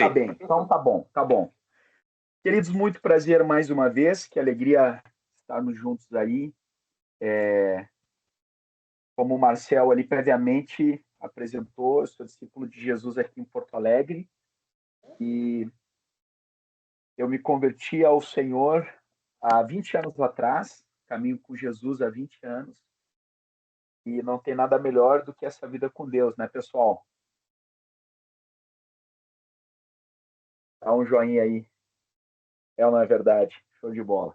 Tá bem, então tá bom, tá bom. Queridos, muito prazer mais uma vez, que alegria estarmos juntos aí. Como o Marcel ali previamente apresentou, eu sou discípulo de Jesus aqui em Porto Alegre e eu me converti ao Senhor há 20 anos atrás, caminho com Jesus há 20 anos, e não tem nada melhor do que essa vida com Deus, né, pessoal? Dá um joinha aí, é ou não é verdade? Show de bola.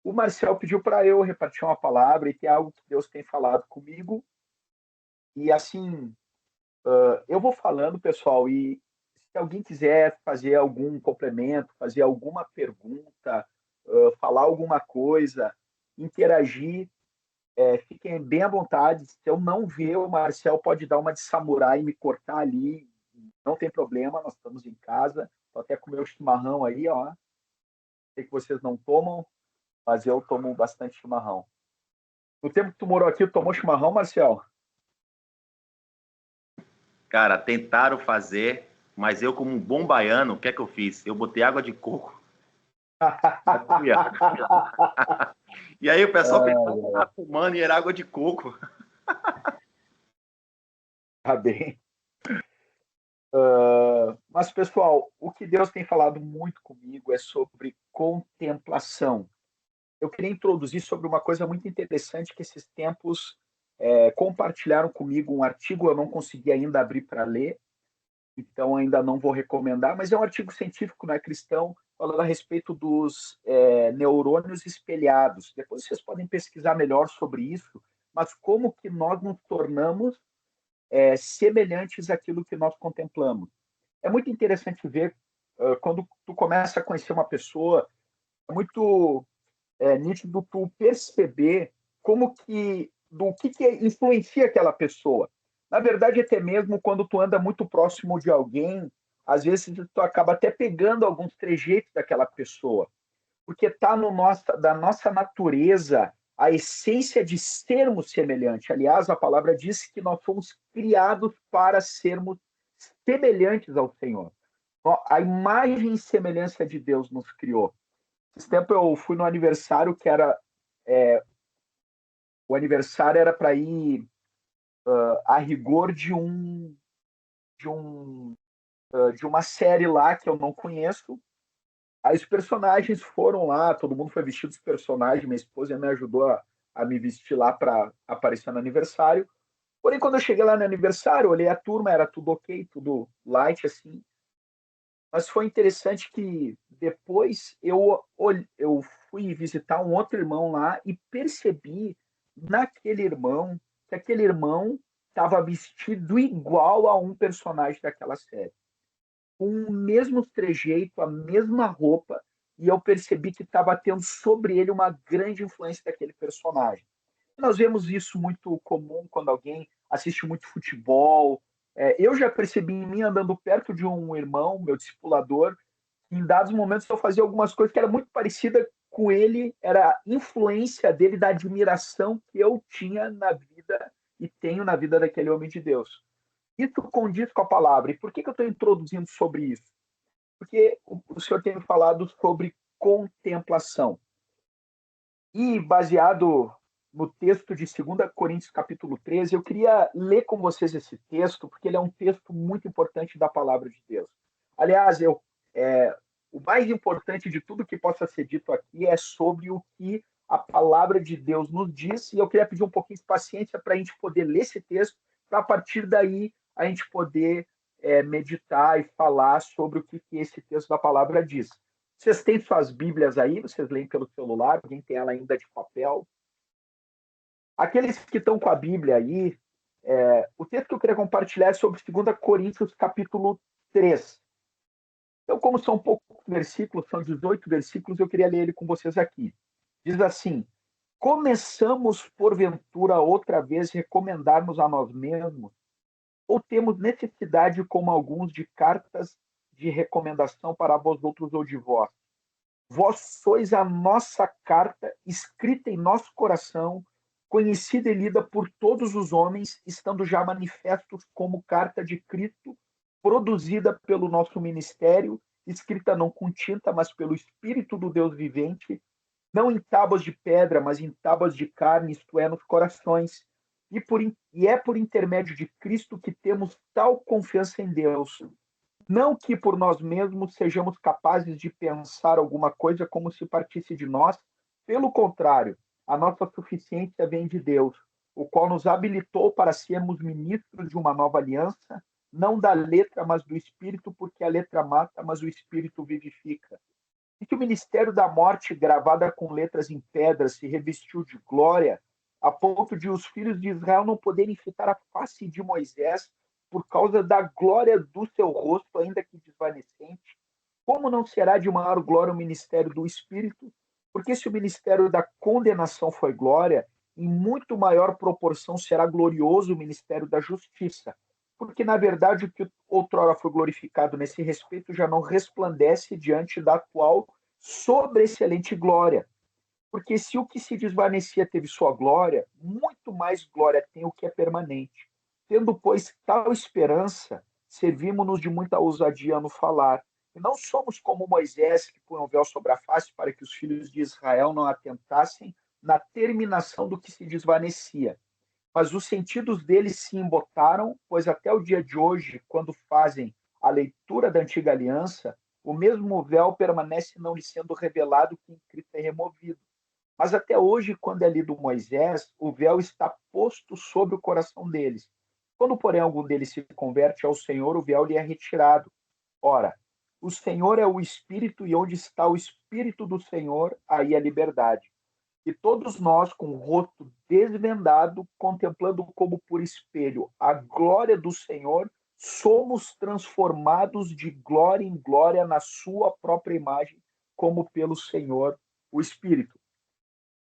O Marcel pediu para eu repartir uma palavra e que é algo que Deus tem falado comigo. E assim, eu vou falando, pessoal, e se alguém quiser fazer algum complemento, fazer alguma pergunta, falar alguma coisa, interagir, fiquem bem à vontade. Se eu não ver, o Marcel pode dar uma de samurai e me cortar ali. Não tem problema, nós estamos em casa. Vou até comer o chimarrão aí, ó. Sei que vocês não tomam, mas eu tomo bastante chimarrão. No tempo que tu morou aqui, tu tomou chimarrão, Marcel? Cara, tentaram fazer, mas eu, como um bom baiano, o que é que eu fiz? Eu botei água de coco. E aí o pessoal pensava que estava fumando e era água de coco. Tá bem. Mas, pessoal, o que Deus tem falado muito comigo é sobre contemplação. Eu queria introduzir sobre uma coisa muito interessante que esses tempos compartilharam comigo um artigo, eu não consegui ainda abrir para ler, então ainda não vou recomendar, mas é um artigo científico, não é cristão, falando a respeito dos neurônios espelhados. Depois vocês podem pesquisar melhor sobre isso, mas como que nós nos tornamos semelhantes àquilo que nós contemplamos. É muito interessante ver quando tu começa a conhecer uma pessoa, é muito nítido tu perceber como que do que influencia aquela pessoa. Na verdade, até mesmo quando tu anda muito próximo de alguém, às vezes tu acaba até pegando alguns trejeitos daquela pessoa, porque está no da nossa natureza a essência de sermos semelhantes. Aliás, a palavra diz que nós fomos criados para sermos semelhantes ao Senhor. A imagem e semelhança de Deus nos criou. Esse tempo eu fui no aniversário que era o aniversário era para ir a rigor de um de uma série lá que eu não conheço. Aí os personagens foram lá, todo mundo foi vestido dos personagens, minha esposa me ajudou a me vestir lá para aparecer no aniversário. Porém, quando eu cheguei lá no aniversário, olhei a turma, era tudo ok, tudo light, assim. Mas foi interessante que depois eu fui visitar um outro irmão lá e percebi naquele irmão que aquele irmão estava vestido igual a um personagem daquela série, com o mesmo trejeito, a mesma roupa, e eu percebi que estava tendo sobre ele uma grande influência daquele personagem. Nós vemos isso muito comum quando alguém assiste muito futebol. Eu já percebi em mim, andando perto de um irmão, meu discipulador, que em dados momentos eu fazia algumas coisas que era muito parecida com ele, era a influência dele, da admiração que eu tinha na vida e tenho na vida daquele homem de Deus. Isso condiz com a palavra. E por que eu estou introduzindo sobre isso? Porque o Senhor tem falado sobre contemplação. E baseado no texto de 2 Coríntios capítulo 13, eu queria ler com vocês esse texto, porque ele é um texto muito importante da palavra de Deus. Aliás, o mais importante de tudo que possa ser dito aqui é sobre o que a palavra de Deus nos diz, e eu queria pedir um pouquinho de paciência para a gente poder ler esse texto, para a partir daí a gente poder meditar e falar sobre o que esse texto da palavra diz. Vocês têm suas Bíblias aí? Vocês leem pelo celular? Alguém tem ela ainda de papel? Aqueles que estão com a Bíblia aí, o texto que eu queria compartilhar é sobre 2 Coríntios, capítulo 3. Então, como são poucos versículos, são 18 versículos, eu queria ler ele com vocês aqui. Diz assim: começamos, porventura, outra vez recomendarmos a nós mesmos, ou temos necessidade, como alguns, de cartas de recomendação para vós outros ou de vós? Vós sois a nossa carta, escrita em nosso coração, conhecida e lida por todos os homens, estando já manifestos como carta de Cristo, produzida pelo nosso ministério, escrita não com tinta, mas pelo Espírito do Deus vivente, não em tábuas de pedra, mas em tábuas de carne, isto é, nos corações. E é por intermédio de Cristo que temos tal confiança em Deus. Não que por nós mesmos sejamos capazes de pensar alguma coisa como se partisse de nós, pelo contrário, a nossa suficiência vem de Deus, o qual nos habilitou para sermos ministros de uma nova aliança, não da letra, mas do Espírito, porque a letra mata, mas o Espírito vivifica. E que o ministério da morte, gravada com letras em pedra, se revestiu de glória, a ponto de os filhos de Israel não poderem fitar a face de Moisés por causa da glória do seu rosto, ainda que desvanecente. Como não será de maior glória o ministério do Espírito? Porque se o ministério da condenação foi glória, em muito maior proporção será glorioso o ministério da justiça. Porque, na verdade, o que outrora foi glorificado nesse respeito já não resplandece diante da atual sobreexcelente glória. Porque se o que se desvanecia teve sua glória, muito mais glória tem o que é permanente. Tendo, pois, tal esperança, servimos-nos de muita ousadia no falar. E não somos como Moisés, que põe um véu sobre a face para que os filhos de Israel não atentassem na terminação do que se desvanecia. Mas os sentidos deles se embotaram, pois até o dia de hoje, quando fazem a leitura da antiga aliança, o mesmo véu permanece não lhe sendo revelado que em Cristo é removido. Mas até hoje, quando é lido Moisés, o véu está posto sobre o coração deles. Quando, porém, algum deles se converte ao Senhor, o véu lhe é retirado. Ora, o Senhor é o Espírito, e onde está o Espírito do Senhor, aí a liberdade. E todos nós, com o rosto desvendado, contemplando como por espelho a glória do Senhor, somos transformados de glória em glória na sua própria imagem, como pelo Senhor, o Espírito.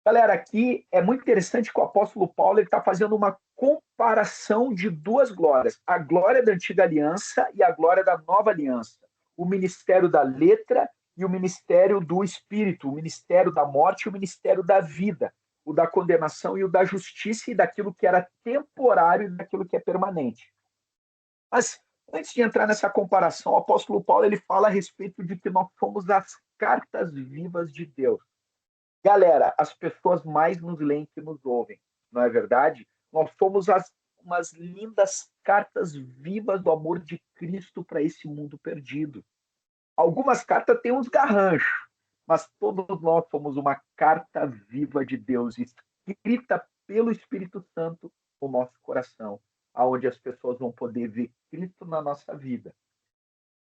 Galera, aqui é muito interessante que o apóstolo Paulo está fazendo uma comparação de duas glórias, a glória da antiga aliança e a glória da nova aliança. O ministério da letra e o ministério do espírito, o ministério da morte e o ministério da vida, o da condenação e o da justiça e daquilo que era temporário e daquilo que é permanente. Mas antes de entrar nessa comparação, o apóstolo Paulo ele fala a respeito de que nós somos as cartas vivas de Deus. Galera, as pessoas mais nos leem que nos ouvem, não é verdade? Nós somos umas lindas cartas vivas do amor de Cristo para esse mundo perdido. Algumas cartas têm uns garranchos, mas todos nós somos uma carta viva de Deus, escrita pelo Espírito Santo no nosso coração, aonde as pessoas vão poder ver Cristo na nossa vida.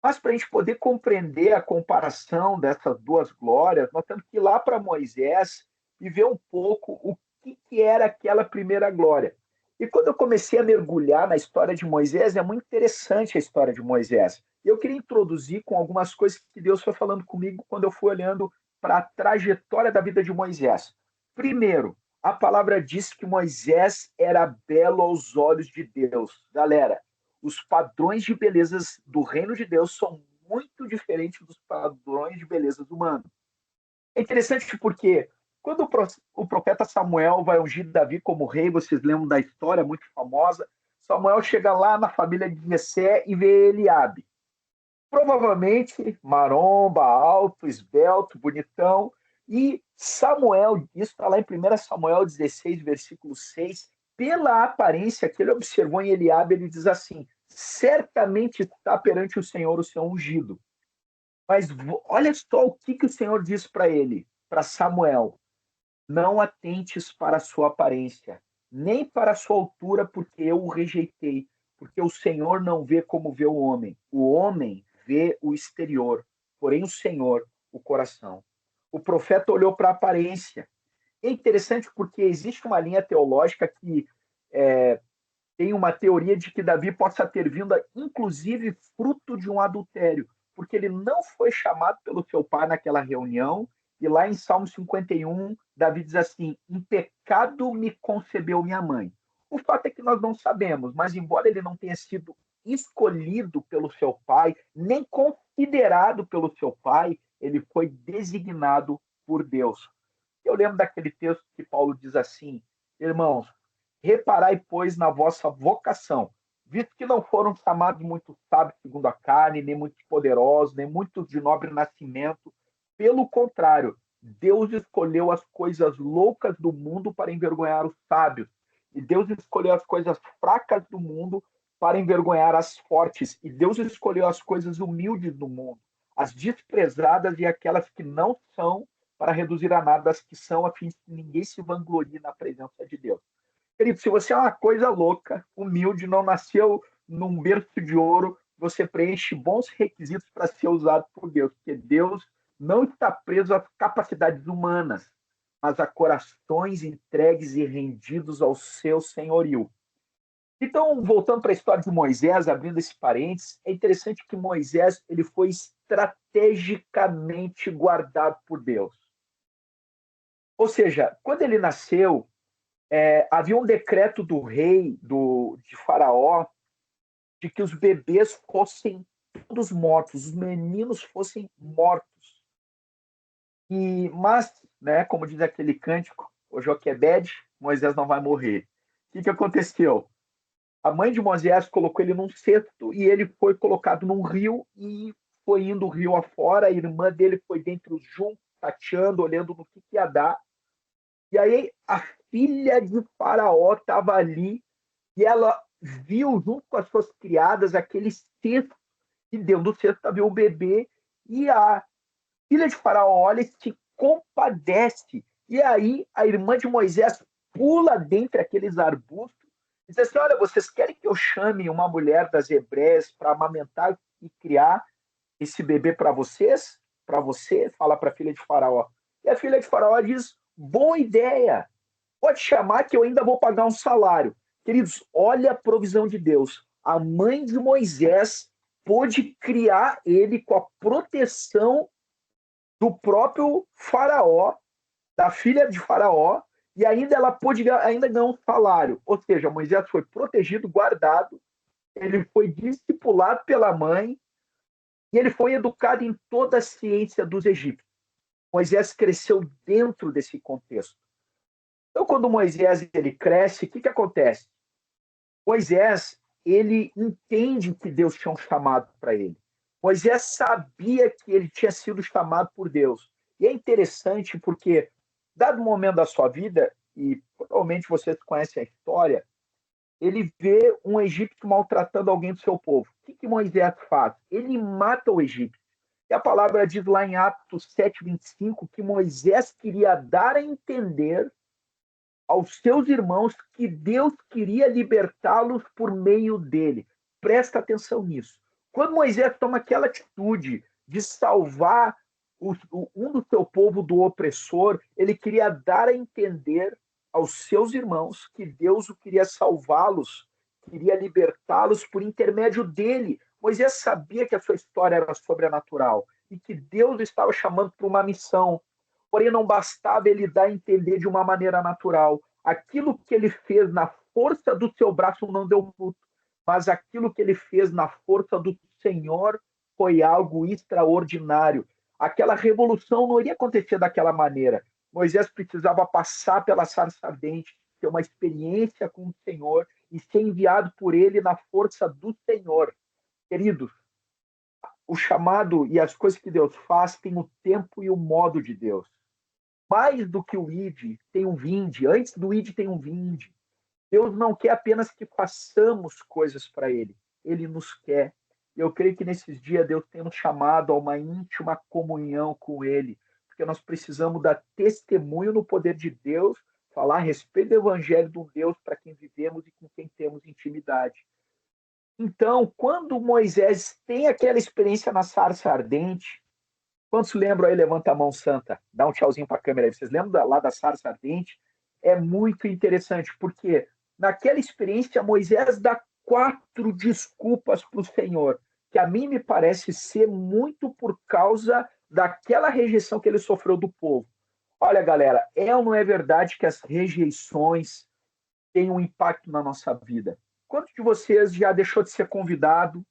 Mas para a gente poder compreender a comparação dessas duas glórias, nós temos que ir lá para Moisés e ver um pouco o que era aquela primeira glória. E quando eu comecei a mergulhar na história de Moisés, é muito interessante a história de Moisés. Eu queria introduzir com algumas coisas que Deus foi falando comigo quando eu fui olhando para a trajetória da vida de Moisés. Primeiro, a palavra diz que Moisés era belo aos olhos de Deus. Galera, os padrões de belezas do reino de Deus são muito diferentes dos padrões de belezas humanos. É interessante porque quando o profeta Samuel vai ungir Davi como rei, vocês lembram da história muito famosa, Samuel chega lá na família de Jessé e vê Eliabe. Provavelmente maromba, alto, esbelto, bonitão. E Samuel, isso está lá em 1 Samuel 16, versículo 6, pela aparência que ele observou em Eliabe, ele diz assim: certamente está perante o Senhor o seu ungido. Mas olha só o que o Senhor diz para ele, para Samuel: não atentes para a sua aparência, nem para a sua altura, porque eu o rejeitei. Porque o Senhor não vê como vê o homem. O homem vê o exterior, porém o Senhor, o coração. O profeta olhou para a aparência. É interessante porque existe uma linha teológica que tem uma teoria de que Davi possa ter vindo, inclusive, fruto de um adultério, porque ele não foi chamado pelo seu pai naquela reunião, e lá em Salmo 51, Davi diz assim: em pecado me concebeu minha mãe. O fato é que nós não sabemos, mas embora ele não tenha sido escolhido pelo seu pai, nem considerado pelo seu pai, ele foi designado por Deus. Eu lembro daquele texto que Paulo diz assim: irmãos, reparai, pois, na vossa vocação. visto que não foram chamados muitos sábios segundo a carne, nem muitos poderosos, nem muitos de nobre nascimento. Pelo contrário, Deus escolheu as coisas loucas do mundo para envergonhar os sábios. E Deus escolheu as coisas fracas do mundo para envergonhar as fortes. E Deus escolheu as coisas humildes do mundo, as desprezadas e aquelas que não são, para reduzir a nada as que são, a fim de que ninguém se vanglorie na presença de Deus. Querido, se você é uma coisa louca, humilde, não nasceu num berço de ouro, você preenche bons requisitos para ser usado por Deus, porque Deus não está preso às capacidades humanas, mas a corações entregues e rendidos ao seu senhorio. Então, voltando para a história de Moisés, abrindo esse parênteses, é interessante que Moisés ele foi estrategicamente guardado por Deus. Ou seja, quando ele nasceu, havia um decreto do rei, de Faraó, de que os bebês fossem todos mortos, os meninos fossem mortos. Mas, né, como diz aquele cântico, o Joquebede, Moisés não vai morrer. O que aconteceu? A mãe de Moisés colocou ele num cesto e ele foi colocado num rio e foi indo o rio afora. A irmã dele foi dentre os juncos, tateando, olhando no que ia dar. E aí a filha de Faraó estava ali e ela viu junto com as suas criadas aquele cesto e dentro do cesto havia um bebê e a filha de Faraó olha e se compadece. E aí a irmã de Moisés pula dentre aqueles arbustos e diz assim, olha, vocês querem que eu chame uma mulher das hebreias para amamentar e criar esse bebê para vocês? Para você? Fala para a filha de Faraó. E a filha de Faraó diz, boa ideia, pode chamar que eu ainda vou pagar um salário. Queridos, olha a provisão de Deus. A mãe de Moisés pôde criar ele com a proteção do próprio Faraó, da filha de Faraó, e ainda ela pôde ainda ganhar um salário. Ou seja, Moisés foi protegido, guardado, ele foi discipulado pela mãe e ele foi educado em toda a ciência dos egípcios. Moisés cresceu dentro desse contexto. Então, quando Moisés ele cresce, o que acontece? Moisés ele entende que Deus tinha um chamado para ele. Moisés sabia que ele tinha sido chamado por Deus. E é interessante porque, dado momento da sua vida, e provavelmente vocês conhecem a história, ele vê um egípcio maltratando alguém do seu povo. O que Moisés faz? Ele mata o egípcio. E a palavra diz lá em Atos 7:25 que Moisés queria dar a entender aos seus irmãos que Deus queria libertá-los por meio dele. Presta atenção nisso. Quando Moisés toma aquela atitude de salvar um do seu povo do opressor, ele queria dar a entender aos seus irmãos que Deus o queria salvá-los, queria libertá-los por intermédio dele. Moisés sabia que a sua história era sobrenatural e que Deus estava chamando para uma missão. Porém, não bastava ele dar a entender de uma maneira natural. Aquilo que ele fez na força do seu braço não deu fruto, mas aquilo que ele fez na força do Senhor foi algo extraordinário. Aquela revolução não iria acontecer daquela maneira. Moisés precisava passar pela sarça ardente, ter uma experiência com o Senhor e ser enviado por ele na força do Senhor. Queridos, o chamado e as coisas que Deus faz têm o tempo e o modo de Deus. Mais do que o id, tem um vinde. Antes do id tem um vinde. Deus não quer apenas que façamos coisas para Ele. Ele nos quer. Eu creio que nesses dias Deus tem nos chamado a uma íntima comunhão com Ele, porque nós precisamos dar testemunho no poder de Deus, falar a respeito do Evangelho do Deus para quem vivemos e com quem temos intimidade. Então, quando Moisés tem aquela experiência na sarça ardente, quantos lembram aí? Levanta a mão santa, dá um tchauzinho para a câmera aí. Vocês lembram lá da sarça ardente? É muito interessante, porque naquela experiência Moisés dá 4 desculpas para o Senhor, que a mim me parece ser muito por causa daquela rejeição que ele sofreu do povo. Olha, galera, é ou não é verdade que as rejeições têm um impacto na nossa vida? Quantos de vocês já deixou de ser convidado,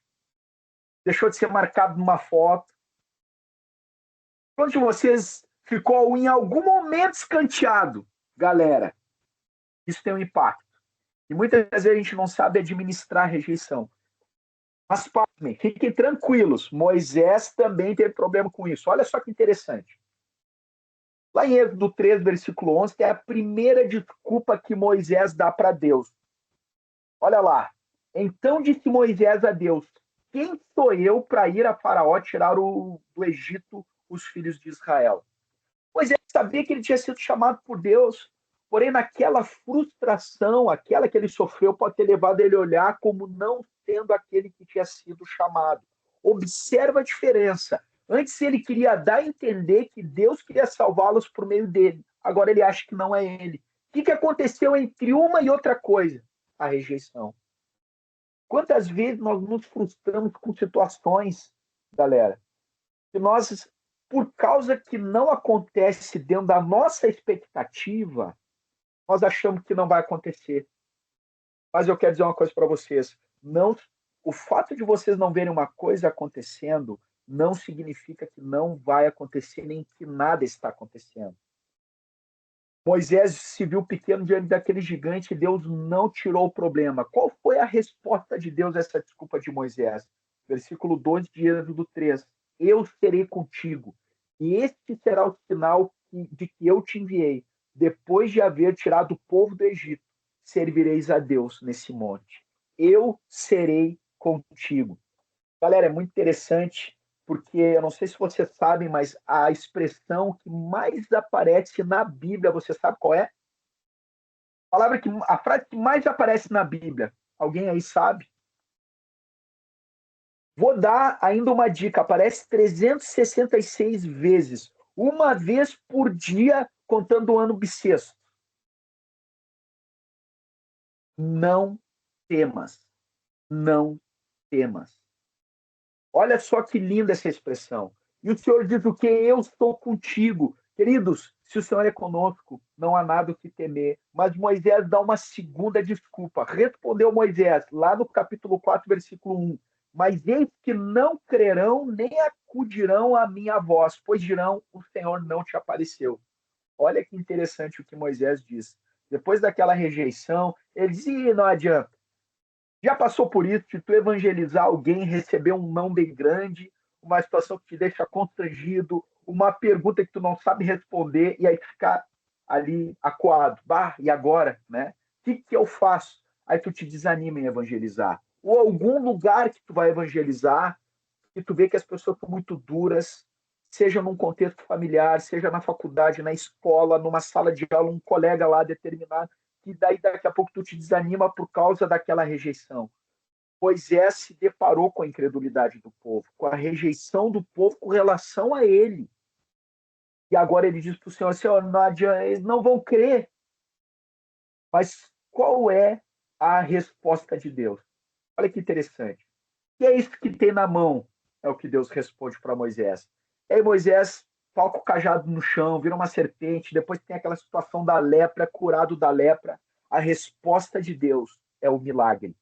deixou de ser marcado numa foto? Quantos de vocês ficou em algum momento escanteado? Galera, isso tem um impacto. E muitas vezes a gente não sabe administrar a rejeição. Mas, pasmem, fiquem tranquilos, Moisés também teve problema com isso. Olha só que interessante. Lá em Êxodo 3, versículo 11, é a primeira desculpa que Moisés dá para Deus. Olha lá. Então disse Moisés a Deus: quem sou eu para ir a Faraó tirar do Egito os filhos de Israel? Moisés sabia que ele tinha sido chamado por Deus, porém naquela frustração, aquela que ele sofreu, pode ter levado ele a olhar como não sendo aquele que tinha sido chamado. Observa a diferença. Antes ele queria dar a entender que Deus queria salvá-los por meio dele. Agora ele acha que não é ele. O que aconteceu entre uma e outra coisa? A rejeição. Quantas vezes nós nos frustramos com situações, galera, que nós, por causa que não acontece dentro da nossa expectativa, nós achamos que não vai acontecer. Mas eu quero dizer uma coisa para vocês: não, o fato de vocês não verem uma coisa acontecendo não significa que não vai acontecer, nem que nada está acontecendo. Moisés se viu pequeno diante daquele gigante e Deus não tirou o problema. Qual foi a resposta de Deus a essa desculpa de Moisés? Versículo 12 de Êxodo 3. Eu serei contigo, e este será o sinal de que eu te enviei. Depois de haver tirado o povo do Egito, servireis a Deus nesse monte. Eu serei contigo. Galera, é muito interessante, porque eu não sei se vocês sabem, mas a expressão que mais aparece na Bíblia, você sabe qual é? A frase que mais aparece na Bíblia. Alguém aí sabe? Vou dar ainda uma dica. Aparece 366 vezes. Uma vez por dia, contando o ano bissexto. Não temas. Não temas. Olha só que linda essa expressão. E o Senhor diz o que? Eu estou contigo. Queridos, se o Senhor é conosco, não há nada o que temer. Mas Moisés dá uma segunda desculpa. Respondeu Moisés, lá no capítulo 4, versículo 1. Mas eis que não crerão, nem acudirão à minha voz, pois dirão, o Senhor não te apareceu. Olha que interessante o que Moisés diz. Depois daquela rejeição, ele diz, não adianta. Já passou por isso, de tu evangelizar alguém, receber um não bem grande, uma situação que te deixa constrangido, uma pergunta que tu não sabe responder, e aí tu ficar ali acuado. Bah, e agora, né? O que eu faço? Aí tu te desanima em evangelizar. Ou algum lugar que tu vai evangelizar, que tu vê que as pessoas são muito duras, seja num contexto familiar, seja na faculdade, na escola, numa sala de aula, um colega lá determinado, que daí daqui a pouco tu te desanima por causa daquela rejeição. Moisés se deparou com a incredulidade do povo, com a rejeição do povo com relação a ele. E agora ele diz para o Senhor, Senhor, não adianta, eles não vão crer. Mas qual é a resposta de Deus? Olha que interessante. E é isso que tem na mão, é o que Deus responde para Moisés. E aí Moisés toca o cajado no chão, vira uma serpente, depois tem aquela situação da lepra, curado da lepra. A resposta de Deus é o milagre.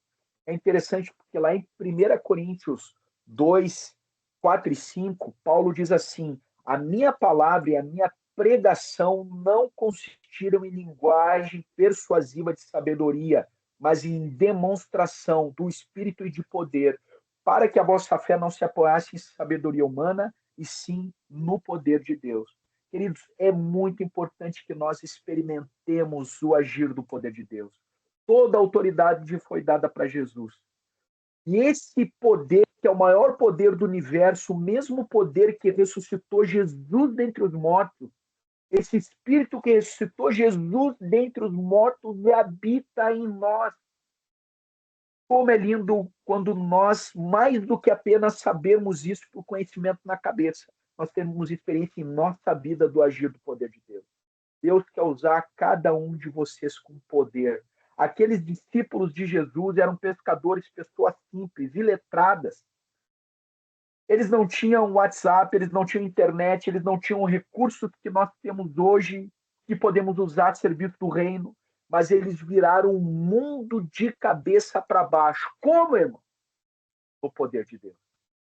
É interessante porque lá em 1 Coríntios 2, 4 e 5, Paulo diz assim: a minha palavra e a minha pregação não consistiram em linguagem persuasiva de sabedoria, mas em demonstração do Espírito e de poder, para que a vossa fé não se apoiasse em sabedoria humana, e sim no poder de Deus. Queridos, é muito importante que nós experimentemos o agir do poder de Deus. Toda a autoridade foi dada para Jesus. E esse poder, que é o maior poder do universo, o mesmo poder que ressuscitou Jesus dentre os mortos, esse Espírito que ressuscitou Jesus dentre os mortos habita em nós. Como é lindo quando nós, mais do que apenas sabermos isso por conhecimento na cabeça, nós temos experiência em nossa vida do agir do poder de Deus. Deus quer usar cada um de vocês com poder. Aqueles discípulos de Jesus eram pescadores, pessoas simples, iletradas. Eles não tinham WhatsApp, eles não tinham internet, eles não tinham recursos que nós temos hoje, que podemos usar a serviço do reino, mas eles viraram o mundo de cabeça para baixo. Como, irmão? O poder de Deus.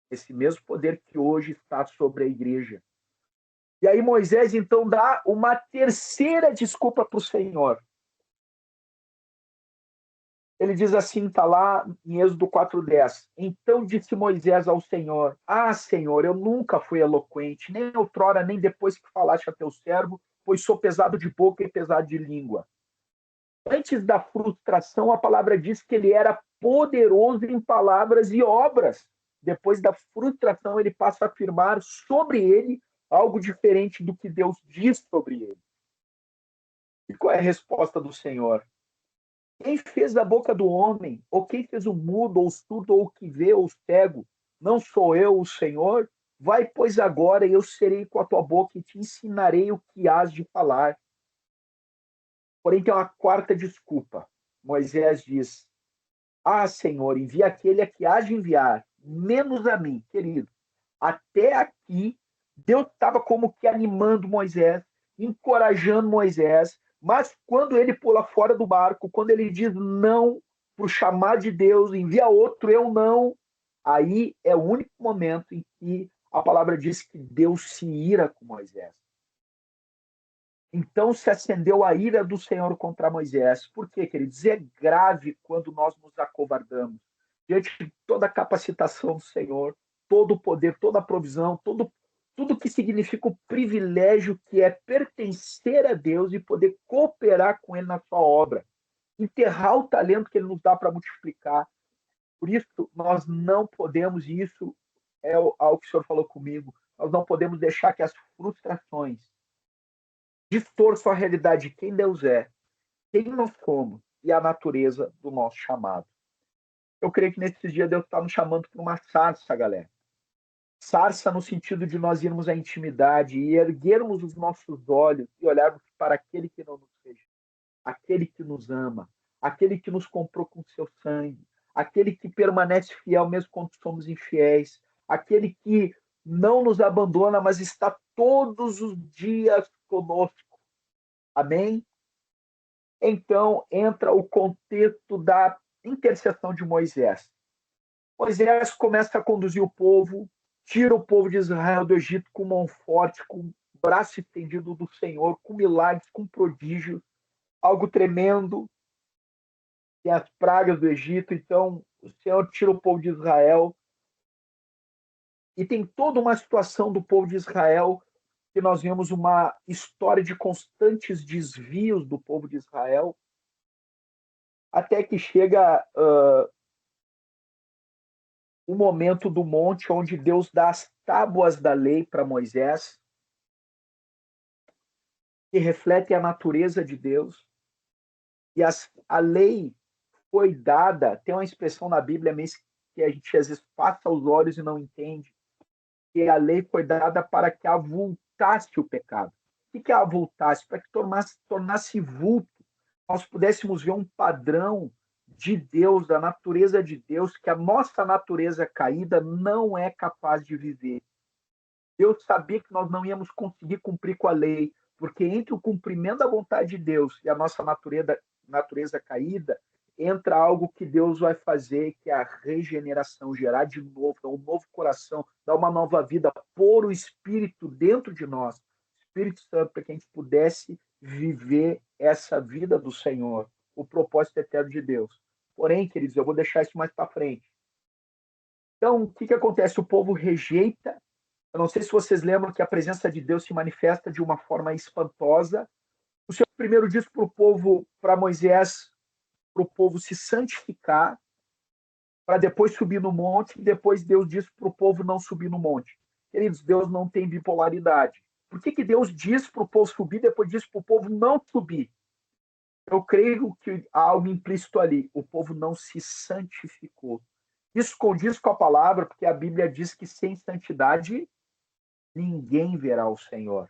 Esse mesmo poder que hoje está sobre a igreja. E aí Moisés, então, dá uma terceira desculpa para o Senhor. Ele diz assim, está lá em Êxodo 4:10. Então disse Moisés ao Senhor: Ah, Senhor, eu nunca fui eloquente, nem outrora, nem depois que falaste a teu servo, pois sou pesado de boca e pesado de língua. Antes da frustração, a palavra diz que ele era poderoso em palavras e obras. Depois da frustração, ele passa a afirmar sobre ele algo diferente do que Deus diz sobre ele. E qual é a resposta do Senhor? Quem fez da boca do homem, ou quem fez o mudo, ou o surdo, ou o que vê, ou o cego? Não sou eu, o Senhor? Vai, pois, agora, e eu serei com a tua boca e te ensinarei o que hás de falar. Porém, tem uma quarta desculpa. Moisés diz: Ah, Senhor, envia aquele a que há de enviar, menos a mim, querido. Até aqui, Deus estava como que animando Moisés, encorajando Moisés, mas quando ele pula fora do barco, quando ele diz não para o chamado de Deus, envia outro, eu não, aí é o único momento em que a palavra diz que Deus se ira com Moisés. Então se acendeu a ira do Senhor contra Moisés. Por quê, queridos? É grave quando nós nos acovardamos diante de toda a capacitação do Senhor, todo o poder, toda a provisão, tudo que significa o privilégio que é pertencer a Deus e poder cooperar com Ele na sua obra, enterrar o talento que Ele nos dá para multiplicar. Por isso, nós não podemos, e isso é algo que o Senhor falou comigo, nós não podemos deixar que as frustrações distorçam a realidade de quem Deus é, quem nós somos e a natureza do nosso chamado. Eu creio que nesse dia Deus está nos chamando para uma sarça, galera. Sarça no sentido de nós irmos à intimidade e erguermos os nossos olhos e olharmos para aquele que não nos fez, aquele que nos ama, aquele que nos comprou com seu sangue, aquele que permanece fiel mesmo quando somos infiéis, aquele que não nos abandona, mas está todos os dias conosco. Amém? Então entra o contexto da intercessão de Moisés. Moisés começa a conduzir o povo, tira o povo de Israel do Egito com mão forte, com o braço estendido do Senhor, com milagres, com prodígios, algo tremendo. Tem as pragas do Egito, então o Senhor tira o povo de Israel. E tem toda uma situação do povo de Israel que nós vemos uma história de constantes desvios do povo de Israel, até que chega o momento do monte onde Deus dá as tábuas da lei para Moisés, que refletem a natureza de Deus. E a lei foi dada, tem uma expressão na Bíblia mesmo que a gente às vezes passa os olhos e não entende, que a lei foi dada para que avultasse o pecado. O que avultasse? Para que tornasse vulto, nós pudéssemos ver um padrão de Deus, da natureza de Deus, que a nossa natureza caída não é capaz de viver. Deus sabia que nós não íamos conseguir cumprir com a lei, porque entre o cumprimento da vontade de Deus e a nossa natureza caída, entra algo que Deus vai fazer, que é a regeneração, gerar de novo, um novo coração, dar uma nova vida, pôr o Espírito dentro de nós, Espírito Santo, para que a gente pudesse viver essa vida do Senhor, o propósito eterno de Deus. Porém, queridos, eu vou deixar isso mais para frente. Então, o que acontece? O povo rejeita. Eu não sei se vocês lembram que a presença de Deus se manifesta de uma forma espantosa. O Senhor primeiro diz para o povo, para Moisés, para o povo se santificar, para depois subir no monte, e depois Deus diz para o povo não subir no monte. Queridos, Deus não tem bipolaridade. Por que Deus diz para o povo subir, depois diz para o povo não subir? Eu creio que há algo implícito ali. O povo não se santificou. Isso condiz com a palavra, porque a Bíblia diz que sem santidade ninguém verá o Senhor.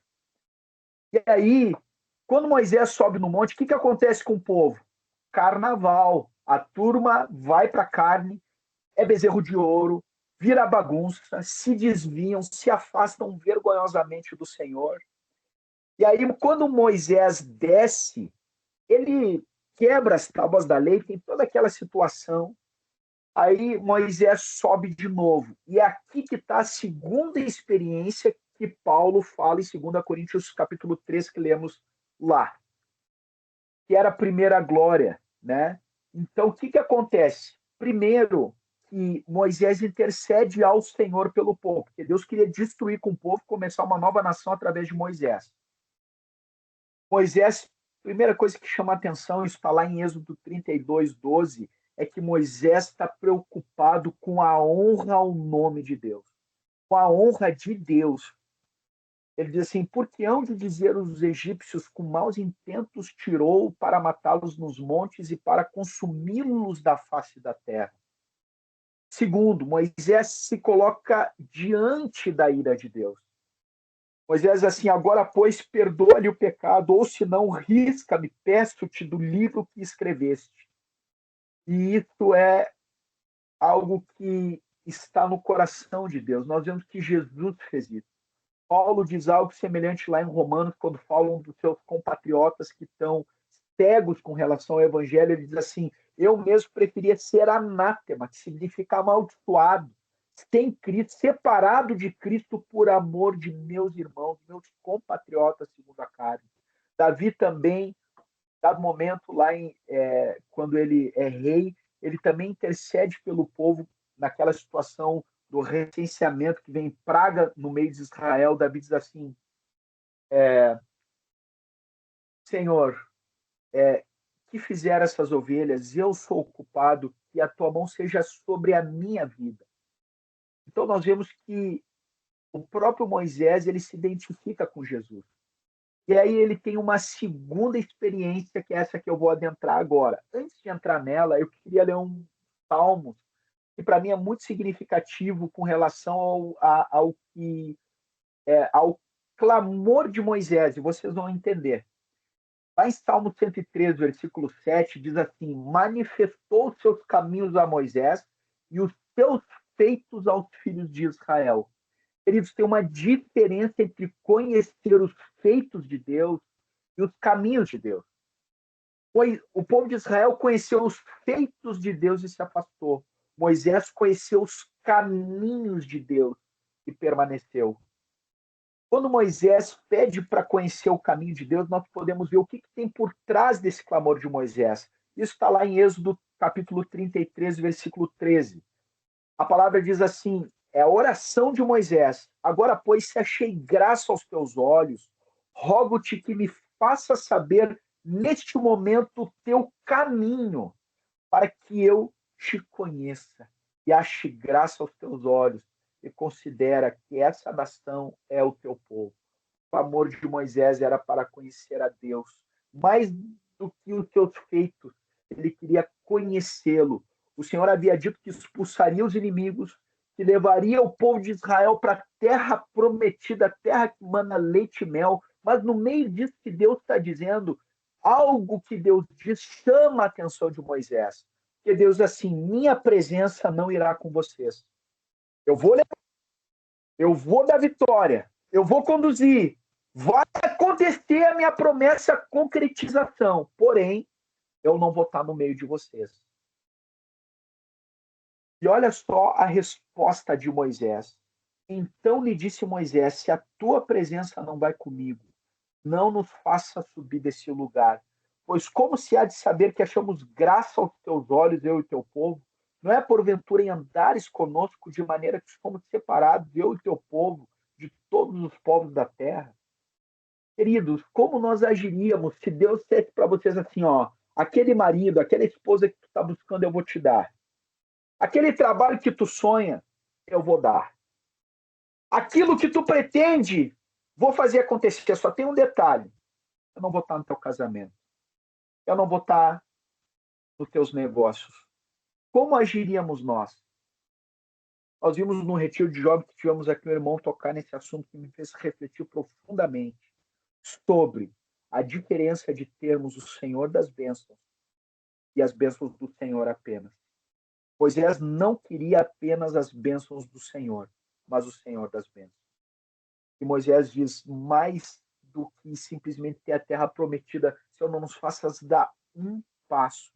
E aí, quando Moisés sobe no monte, o que acontece com o povo? Carnaval. A turma vai para a carne, é bezerro de ouro, vira bagunça, se desviam, se afastam vergonhosamente do Senhor. E aí, quando Moisés desce, ele quebra as tábuas da lei, tem toda aquela situação. Aí Moisés sobe de novo. E é aqui que está a segunda experiência que Paulo fala em 2 Coríntios capítulo 3, que lemos lá. Que era a primeira glória, né? Então, o que acontece? Primeiro, que Moisés intercede ao Senhor pelo povo, porque Deus queria destruir com o povo, começar uma nova nação através de Moisés. Moisés, primeira coisa que chama a atenção, isso está lá em Êxodo 32, 12, é que Moisés está preocupado com a honra ao nome de Deus, com a honra de Deus. Ele diz assim: por que hão de dizer os egípcios com maus intentos tirou para matá-los nos montes e para consumi-los da face da terra? Segundo, Moisés se coloca diante da ira de Deus. Moisés assim: agora, pois, perdoa-lhe o pecado, ou se não, risca-me, peço-te do livro que escreveste. E isso é algo que está no coração de Deus. Nós vemos que Jesus fez isso. Paulo diz algo semelhante lá em Romanos, quando falam dos seus compatriotas que estão cegos com relação ao evangelho. Ele diz assim: eu mesmo preferia ser anátema, que significa amaldiçoado, sem Cristo, separado de Cristo por amor de meus irmãos, meus compatriotas segundo a carne. Davi também, dado momento lá quando ele é rei, ele também intercede pelo povo naquela situação do recenseamento que vem praga no meio de Israel. Davi diz assim: Senhor, que fizeram essas ovelhas, eu sou o culpado, que a tua mão seja sobre a minha vida. Então nós vemos que o próprio Moisés ele se identifica com Jesus. E aí ele tem uma segunda experiência, que é essa que eu vou adentrar agora. Antes de entrar nela, eu queria ler um salmo que para mim é muito significativo com relação ao clamor de Moisés, e vocês vão entender. Lá em Salmo 103, versículo 7, diz assim: manifestou os seus caminhos a Moisés e os seus feitos aos filhos de Israel. Queridos, tem uma diferença entre conhecer os feitos de Deus e os caminhos de Deus. O povo de Israel conheceu os feitos de Deus e se afastou. Moisés conheceu os caminhos de Deus e permaneceu. Quando Moisés pede para conhecer o caminho de Deus, nós podemos ver o que tem por trás desse clamor de Moisés. Isso está lá em Êxodo capítulo 33, versículo 13. A palavra diz assim: é a oração de Moisés. Agora, pois, se achei graça aos teus olhos, rogo-te que me faça saber neste momento o teu caminho, para que eu te conheça e ache graça aos teus olhos e considera que essa nação é o teu povo. O clamor de Moisés era para conhecer a Deus, mais do que os seus feitos, ele queria conhecê-lo. O Senhor havia dito que expulsaria os inimigos, que levaria o povo de Israel para a terra prometida, a terra que mana leite e mel, mas no meio disso que Deus está dizendo, algo que Deus diz chama a atenção de Moisés. Porque Deus assim: minha presença não irá com vocês. Eu vou dar vitória, eu vou conduzir, vai acontecer a minha promessa, a concretização, porém, eu não vou estar no meio de vocês. E olha só a resposta de Moisés. Então lhe disse Moisés: se a tua presença não vai comigo, não nos faça subir desse lugar, pois como se há de saber que achamos graça aos teus olhos, eu e teu povo? Não é porventura em andares conosco de maneira que somos separados, eu e teu povo, de todos os povos da terra? Queridos, como nós agiríamos se Deus dissesse para vocês assim: ó, aquele marido, aquela esposa que tu está buscando, eu vou te dar. Aquele trabalho que tu sonha, eu vou dar. Aquilo que tu pretende, vou fazer acontecer. Só tem um detalhe: eu não vou estar no teu casamento. Eu não vou estar nos teus negócios. Como agiríamos nós? Nós vimos no retiro de jovens que tivemos aqui, meu irmão tocar nesse assunto que me fez refletir profundamente sobre a diferença de termos o Senhor das bênçãos e as bênçãos do Senhor apenas. Moisés não queria apenas as bênçãos do Senhor, mas o Senhor das bênçãos. E Moisés diz: mais do que simplesmente ter a terra prometida, Senhor, não nos faças dar um passo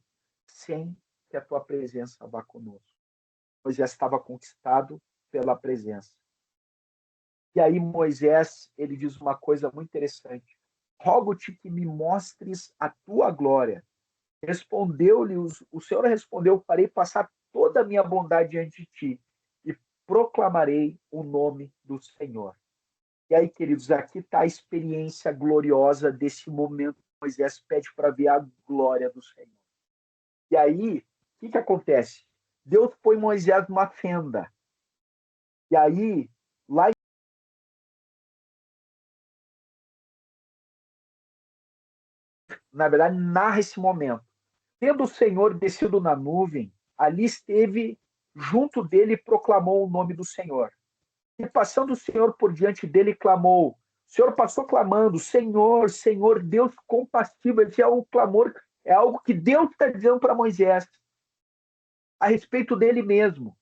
sem que a tua presença vá conosco. Moisés estava conquistado pela presença. E aí Moisés, ele diz uma coisa muito interessante: rogo-te que me mostres a tua glória. Respondeu-lhe, o Senhor respondeu: farei passar toda a minha bondade diante de ti e proclamarei o nome do Senhor. E aí, queridos, aqui está a experiência gloriosa desse momento que Moisés pede para ver a glória do Senhor. E aí, o que acontece? Deus põe Moisés numa fenda. E aí, lá, na verdade, narra esse momento. Tendo o Senhor descido na nuvem, ali esteve junto dele e proclamou o nome do Senhor. E passando o Senhor por diante dele, clamou. O Senhor passou clamando: Senhor, Senhor, Deus compassivo. Esse é o clamor, é algo que Deus está dizendo para Moisés a respeito dele mesmo.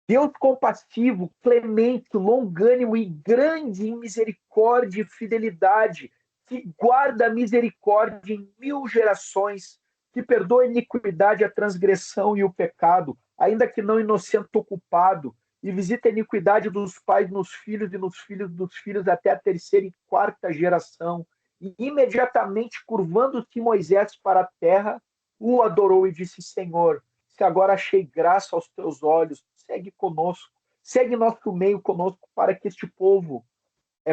Deus compassivo, clemente, longânimo e grande em misericórdia e fidelidade, que guarda a misericórdia em 1000 gerações, que perdoa a iniquidade, a transgressão e o pecado, ainda que não inocente o culpado, e visita a iniquidade dos pais nos filhos e nos filhos dos filhos até a terceira e quarta geração. E imediatamente, curvando-se Moisés para a terra, o adorou e disse: Senhor, se agora achei graça aos teus olhos, segue conosco, segue nosso meio conosco, para que este povo,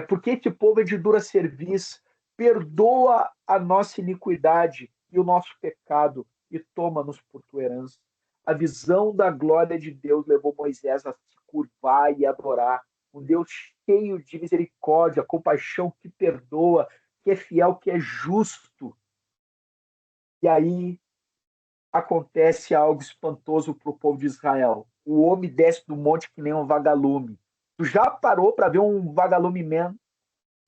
porque este povo é de dura cerviz, perdoa a nossa iniquidade e o nosso pecado e toma-nos por tua herança. A visão da glória de Deus levou Moisés a se curvar e adorar um Deus cheio de misericórdia, compaixão, que perdoa, que é fiel, que é justo. E aí acontece algo espantoso para o povo de Israel. O homem desce do monte que nem um vagalume. Tu já parou para ver um vagalume mesmo?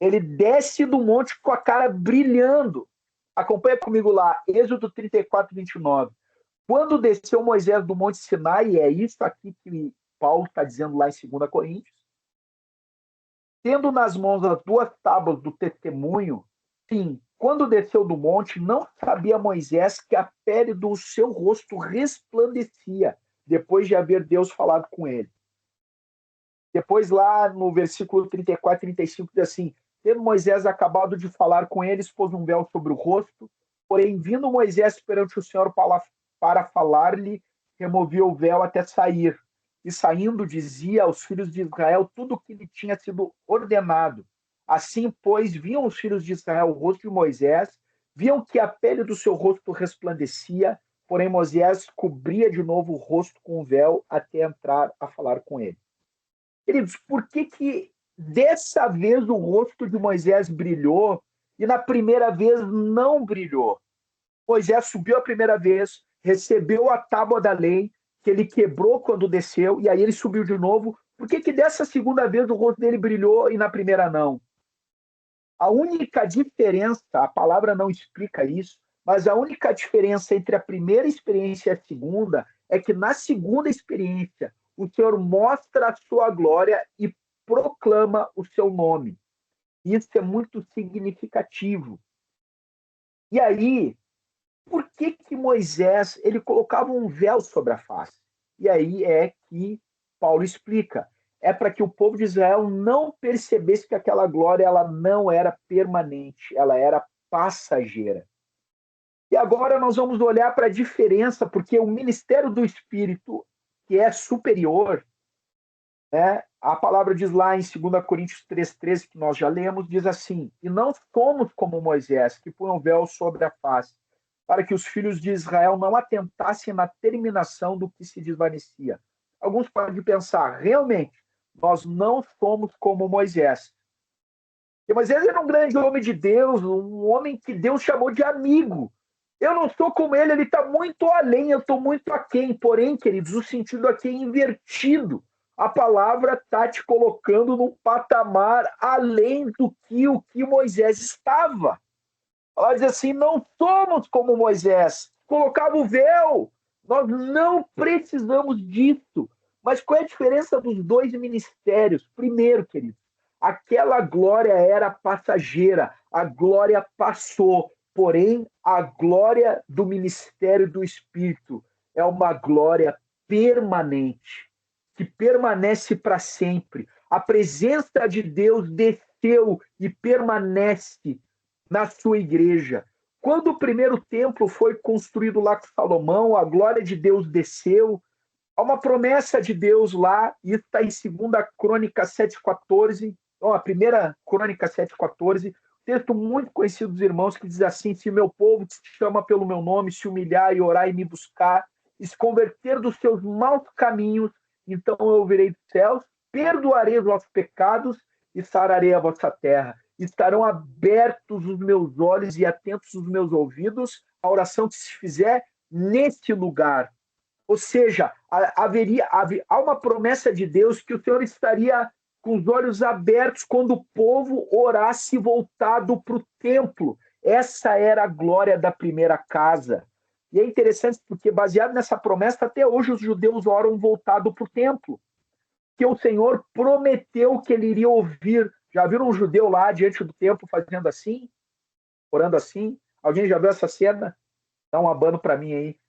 Ele desce do monte com a cara brilhando. Acompanha comigo lá, Êxodo 34, 29. Quando desceu Moisés do monte Sinai, e é isso aqui que Paulo está dizendo lá em 2 Coríntios, tendo nas mãos as 2 tábuas do testemunho, sim, quando desceu do monte, não sabia Moisés que a pele do seu rosto resplandecia, depois de haver Deus falado com ele. Depois, lá no versículo 34 e 35, diz assim: tendo Moisés acabado de falar com eles, pôs um véu sobre o rosto, porém, vindo Moisés perante o Senhor para falar-lhe, removia o véu até sair. E saindo, dizia aos filhos de Israel tudo o que lhe tinha sido ordenado. Assim, pois, viam os filhos de Israel o rosto de Moisés, viam que a pele do seu rosto resplandecia, porém Moisés cobria de novo o rosto com o véu até entrar a falar com ele. Queridos, por que dessa vez o rosto de Moisés brilhou e na primeira vez não brilhou? Moisés subiu a primeira vez, recebeu a tábua da lei, que ele quebrou quando desceu, e aí ele subiu de novo. Por que dessa segunda vez o rosto dele brilhou e na primeira não? A única diferença, a palavra não explica isso, mas a única diferença entre a primeira experiência e a segunda é que na segunda experiência o Senhor mostra a sua glória e proclama o seu nome. Isso é muito significativo. E aí, por que Moisés ele colocava um véu sobre a face? E aí é que Paulo explica. É para que o povo de Israel não percebesse que aquela glória ela não era permanente, ela era passageira. E agora nós vamos olhar para a diferença, porque o ministério do Espírito, que é superior, né? A palavra diz lá em 2 Coríntios 3,13, que nós já lemos, diz assim: e não somos como Moisés, que põe um véu sobre a face, para que os filhos de Israel não atentassem na terminação do que se desvanecia. Alguns podem pensar, realmente, nós não somos como Moisés. E Moisés era um grande homem de Deus, um homem que Deus chamou de amigo. Eu não sou como ele está muito além, eu estou muito aquém. Porém, queridos, o sentido aqui é invertido. A palavra está te colocando num patamar além do que o que Moisés estava. Ela diz assim: não somos como Moisés, colocava o véu, nós não precisamos disso. Mas qual é a diferença dos dois ministérios? Primeiro, querido, aquela glória era passageira, a glória passou, porém a glória do ministério do Espírito é uma glória permanente, que permanece para sempre. A presença de Deus desceu e permanece na sua igreja. quando o primeiro templo foi construído lá com Salomão, a glória de Deus desceu. Há uma promessa de Deus lá, e isso está em 2 Crônica 7,14, a primeira Crônica 7,14, texto muito conhecido dos irmãos, que diz assim: se meu povo que se chama pelo meu nome se humilhar e orar e me buscar, e se converter dos seus maus caminhos, então eu ouvirei dos céus, perdoarei os vossos pecados e sararei a vossa terra. Estarão abertos os meus olhos e atentos os meus ouvidos à oração que se fizer neste lugar. Ou seja, há uma promessa de Deus que o Senhor estaria com os olhos abertos quando o povo orasse voltado para o templo. Essa era a glória da primeira casa. E é interessante porque, baseado nessa promessa, até hoje os judeus oram voltado para o templo. Que o Senhor prometeu que ele iria ouvir. Já viram um judeu lá diante do templo fazendo assim? Orando assim? Alguém já viu essa cena? Dá um abano para mim aí.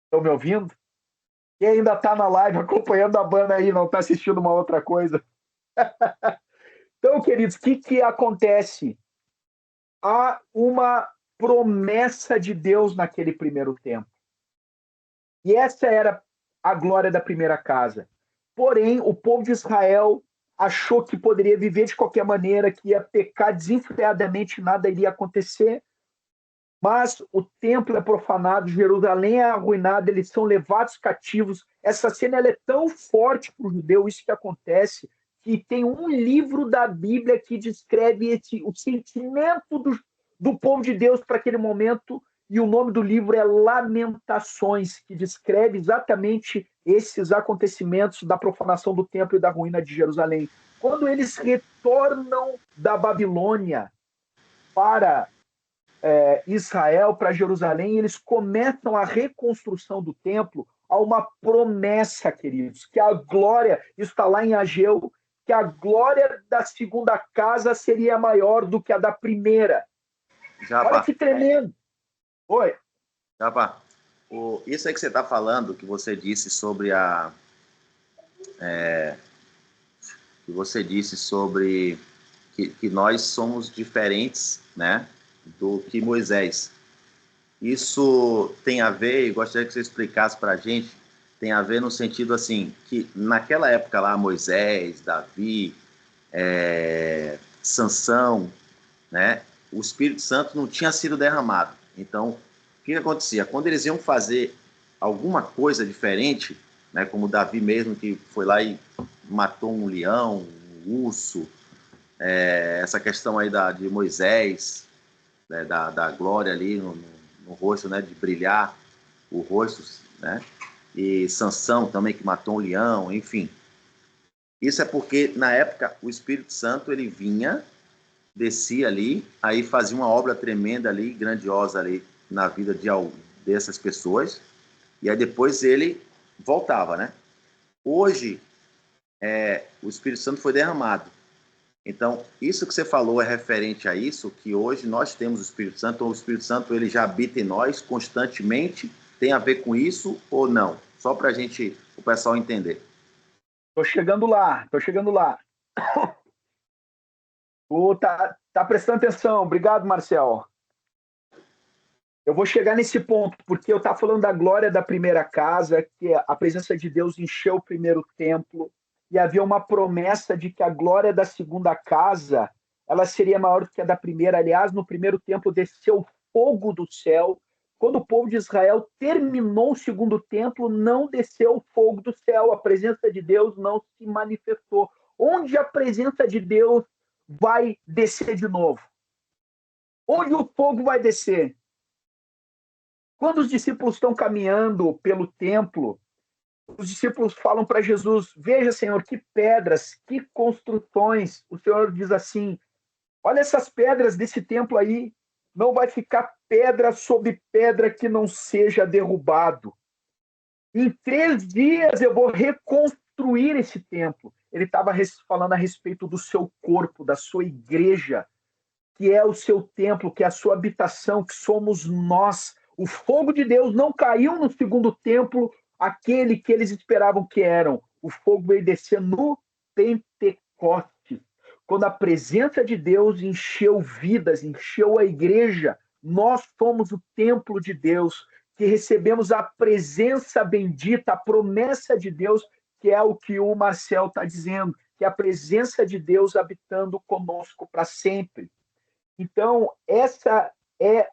Estão me ouvindo? Quem ainda está na live acompanhando a banda aí, não está assistindo uma outra coisa. Então, queridos, o que acontece? Há uma promessa de Deus naquele primeiro tempo. E essa era a glória da primeira casa. Porém, o povo de Israel achou que poderia viver de qualquer maneira, que ia pecar desenfreadamente, nada iria acontecer. Mas o templo é profanado, Jerusalém é arruinada, eles são levados cativos. Essa cena ela é tão forte para o judeu, isso que acontece, que tem um livro da Bíblia que descreve o sentimento do povo de Deus para aquele momento, e o nome do livro é Lamentações, que descreve exatamente esses acontecimentos da profanação do templo e da ruína de Jerusalém. Quando eles retornam da Babilônia para Israel, para Jerusalém, eles começam a reconstrução do templo. Há uma promessa, queridos, que a glória, isso está lá em Ageu, que a glória da segunda casa seria maior do que a da primeira. Japa, olha que tremendo. Oi. Japa, isso aí que você está falando, que você disse sobre que você disse sobre que nós somos diferentes, né, do que Moisés. Isso tem a ver, e gostaria que você explicasse para a gente, tem a ver no sentido assim, que naquela época lá, Moisés, Davi, Sansão, né, o Espírito Santo não tinha sido derramado. Então, o que acontecia? Quando eles iam fazer alguma coisa diferente, né, como Davi mesmo, que foi lá e matou um leão, um urso, essa questão aí de Moisés, né, da glória ali no rosto, né, de brilhar o rosto, né, e Sansão também, que matou um leão, enfim. Isso é porque, na época, o Espírito Santo, ele vinha, descia ali, aí fazia uma obra tremenda ali, grandiosa ali, na vida dessas pessoas, e aí depois ele voltava, né? Hoje, o Espírito Santo foi derramado. Então, isso que você falou é referente a isso, que hoje nós temos o Espírito Santo, ou o Espírito Santo ele já habita em nós constantemente, tem a ver com isso ou não? Só para o pessoal entender. Estou chegando lá. Tá prestando atenção. Obrigado, Marcel. Eu vou chegar nesse ponto, porque eu estava falando da glória da primeira casa, que a presença de Deus encheu o primeiro templo, e havia uma promessa de que a glória da segunda casa ela seria maior do que a da primeira. Aliás, no primeiro templo desceu fogo do céu. Quando o povo de Israel terminou o segundo templo, não desceu o fogo do céu, a presença de Deus não se manifestou. Onde a presença de Deus vai descer de novo? Onde o fogo vai descer? Quando os discípulos estão caminhando pelo templo, os discípulos falam para Jesus: veja, Senhor, que pedras, que construções. O Senhor diz assim: olha essas pedras desse templo aí, não vai ficar pedra sobre pedra que não seja derrubado. Em 3 dias eu vou reconstruir esse templo. Ele estava falando a respeito do seu corpo, da sua igreja, que é o seu templo, que é a sua habitação, que somos nós. O fogo de Deus não caiu no segundo templo, aquele que eles esperavam que eram. O fogo veio descer no Pentecostes. quando a presença de Deus encheu vidas, encheu a igreja, nós somos o templo de Deus, que recebemos a presença bendita, a promessa de Deus, que é o que o Marcel está dizendo, que é a presença de Deus habitando conosco para sempre. Então, essa é o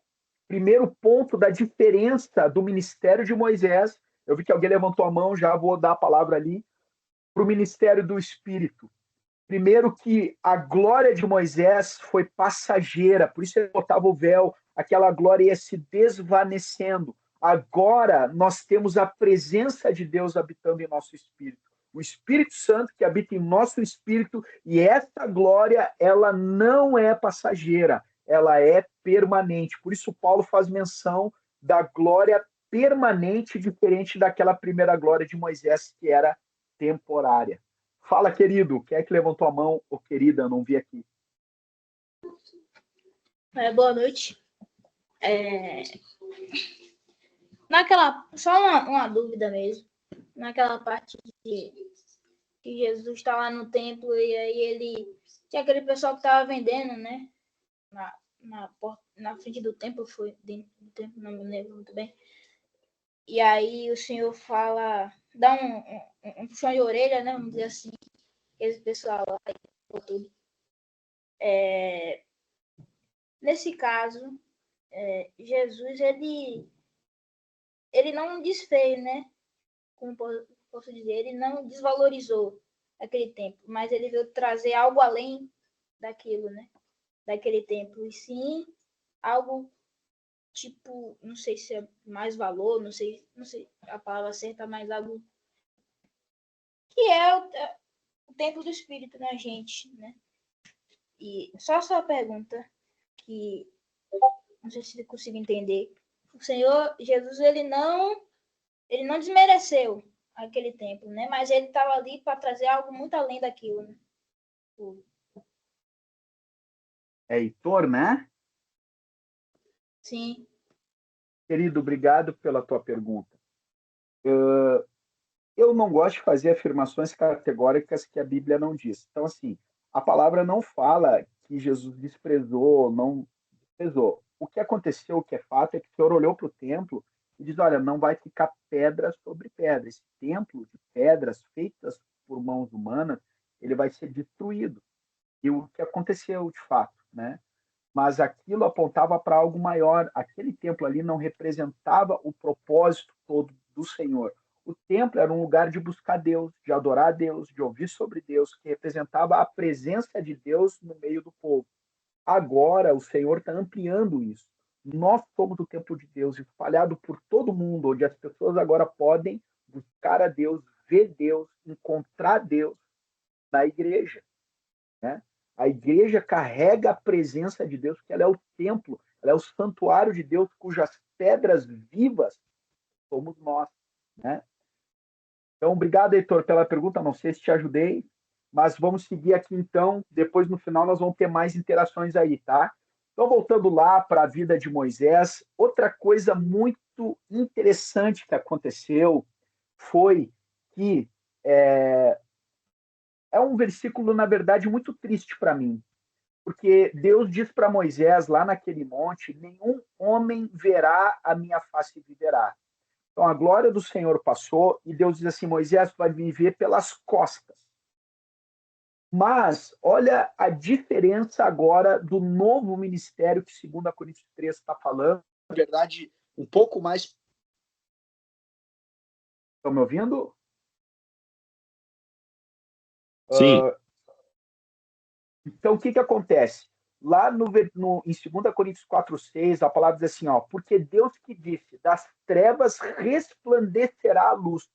primeiro ponto da diferença do ministério de Moisés. Eu vi que alguém levantou a mão, já vou dar a palavra ali, para o ministério do Espírito. Primeiro que a glória de Moisés foi passageira, por isso ele botava o véu, aquela glória ia se desvanecendo. Agora nós temos a presença de Deus habitando em nosso espírito. O Espírito Santo que habita em nosso espírito, e essa glória, ela não é passageira, ela é permanente. Por isso Paulo faz menção da glória permanente, diferente daquela primeira glória de Moisés, que era temporária. Fala, querido. Quem é que levantou a mão? Ou querida, eu não vi aqui. Boa noite. Só uma dúvida mesmo. Naquela parte que Jesus está lá no templo e aí ele tinha aquele pessoal que estava vendendo, né? Na frente do templo, foi dentro do templo, não me lembro muito bem. E aí o Senhor fala, dá um puxão de orelha, né? Vamos dizer assim, esse pessoal lá e tudo. Nesse caso, Jesus, ele não desfez, né? Como posso dizer, ele não desvalorizou aquele tempo, mas ele veio trazer algo além daquilo, né? Daquele tempo, e sim algo tipo, não sei se é mais valor, não sei a palavra certa, mas algo que é o templo do Espírito na gente, né? E só essa pergunta que não sei se eu consigo entender. O Senhor Jesus, ele não desmereceu aquele templo, né? Mas ele estava ali para trazer algo muito além daquilo, né? É Heitor, né? Sim. Querido, obrigado pela tua pergunta. Eu não gosto de fazer afirmações categóricas que a Bíblia não diz. Então, assim, a palavra não fala que Jesus desprezou, não desprezou. O que aconteceu, o que é fato, é que o Senhor olhou para o templo e diz: olha, não vai ficar pedra sobre pedra. Esse templo de pedras feitas por mãos humanas, ele vai ser destruído. E o que aconteceu de fato, né? Mas aquilo apontava para algo maior. Aquele templo ali não representava o propósito todo do Senhor. O templo era um lugar de buscar Deus, de adorar a Deus, de ouvir sobre Deus, que representava a presença de Deus no meio do povo. Agora o Senhor está ampliando isso. Nós somos o templo de Deus, espalhado por todo mundo, onde as pessoas agora podem buscar a Deus, ver Deus, encontrar Deus na igreja, né? A igreja carrega a presença de Deus, porque ela é o templo, ela é o santuário de Deus, cujas pedras vivas somos nós, né? Então, obrigado, Heitor, pela pergunta. Não sei se te ajudei, mas vamos seguir aqui então. Depois, no final, nós vamos ter mais interações aí, tá? Então, voltando lá para a vida de Moisés, outra coisa muito interessante que aconteceu foi que é um versículo, na verdade, muito triste para mim, porque Deus diz para Moisés, lá naquele monte: nenhum homem verá a minha face e viverá. Então a glória do Senhor passou e Deus diz assim: Moisés, tu vai viver pelas costas. Mas olha a diferença agora do novo ministério que 2 Coríntios 3 está falando. Na verdade, um pouco mais. Estão me ouvindo? Sim. Então, o que acontece? Lá em 2 Coríntios 4,6, a palavra diz assim: ó, porque Deus que disse, das trevas resplandecerá a luz.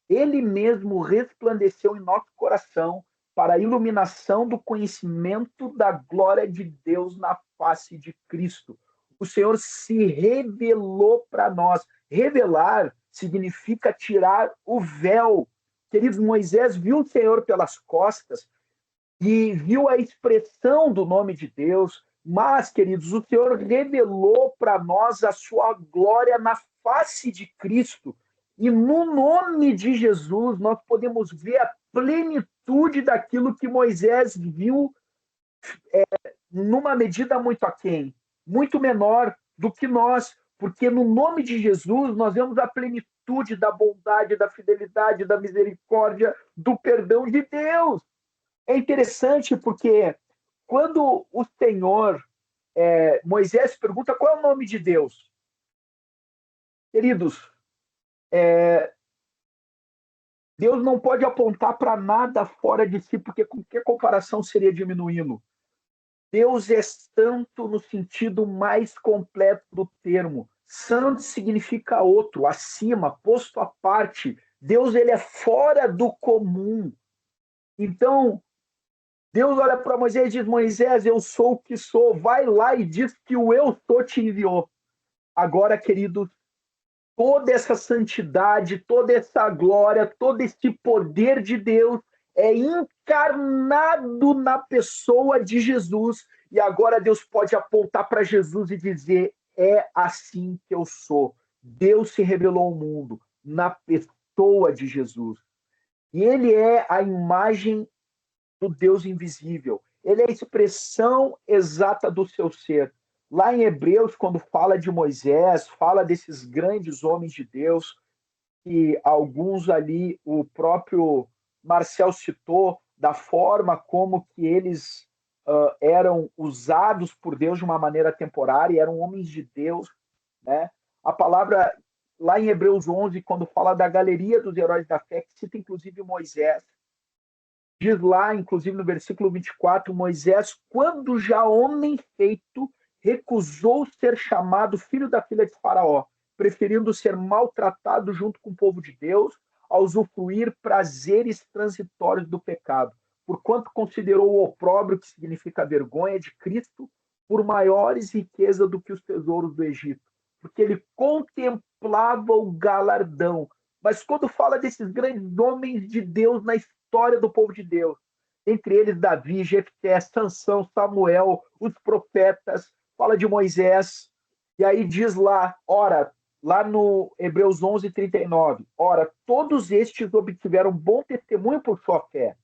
Ele mesmo resplandeceu em nosso coração para a iluminação do conhecimento da glória de Deus na face de Cristo. O Senhor se revelou para nós. Revelar significa tirar o véu. Queridos, Moisés viu o Senhor pelas costas e viu a expressão do nome de Deus, mas, queridos, o Senhor revelou para nós a sua glória na face de Cristo. E no nome de Jesus nós podemos ver a plenitude daquilo que Moisés viu numa medida muito aquém, muito menor do que nós, porque no nome de Jesus nós vemos a plenitude da bondade, da fidelidade, da misericórdia, do perdão de Deus. É interessante porque quando o Senhor, Moisés pergunta qual é o nome de Deus, queridos, Deus não pode apontar para nada fora de si, porque qualquer comparação seria diminuindo. Deus é santo no sentido mais completo do termo. Santo significa outro, acima, posto à parte. Deus, ele é fora do comum. Então, Deus olha para Moisés e diz: Moisés, eu sou o que sou. Vai lá e diz que o eu sou te enviou. Agora, queridos, toda essa santidade, toda essa glória, todo esse poder de Deus é encarnado na pessoa de Jesus. E agora Deus pode apontar para Jesus e dizer: é assim que eu sou. Deus se revelou ao mundo na pessoa de Jesus. E ele é a imagem do Deus invisível. Ele é a expressão exata do seu ser. Lá em Hebreus, quando fala de Moisés, fala desses grandes homens de Deus, que alguns ali, o próprio Marcel citou, da forma como que eles eram usados por Deus de uma maneira temporária, eram homens de Deus, né? A palavra, lá em Hebreus 11, quando fala da galeria dos heróis da fé, que cita inclusive Moisés, diz lá, inclusive no versículo 24, Moisés, quando já homem feito, recusou ser chamado filho da filha de Faraó, preferindo ser maltratado junto com o povo de Deus, a usufruir prazeres transitórios do pecado, porquanto considerou o opróbrio, que significa a vergonha de Cristo, por maiores riquezas do que os tesouros do Egito, porque ele contemplava o galardão. Mas quando fala desses grandes homens de Deus na história do povo de Deus, entre eles Davi, Jefté, Sansão, Samuel, os profetas, fala de Moisés, e aí diz lá, ora, lá no Hebreus 11, 39, ora, todos estes obtiveram bom testemunho por sua fé.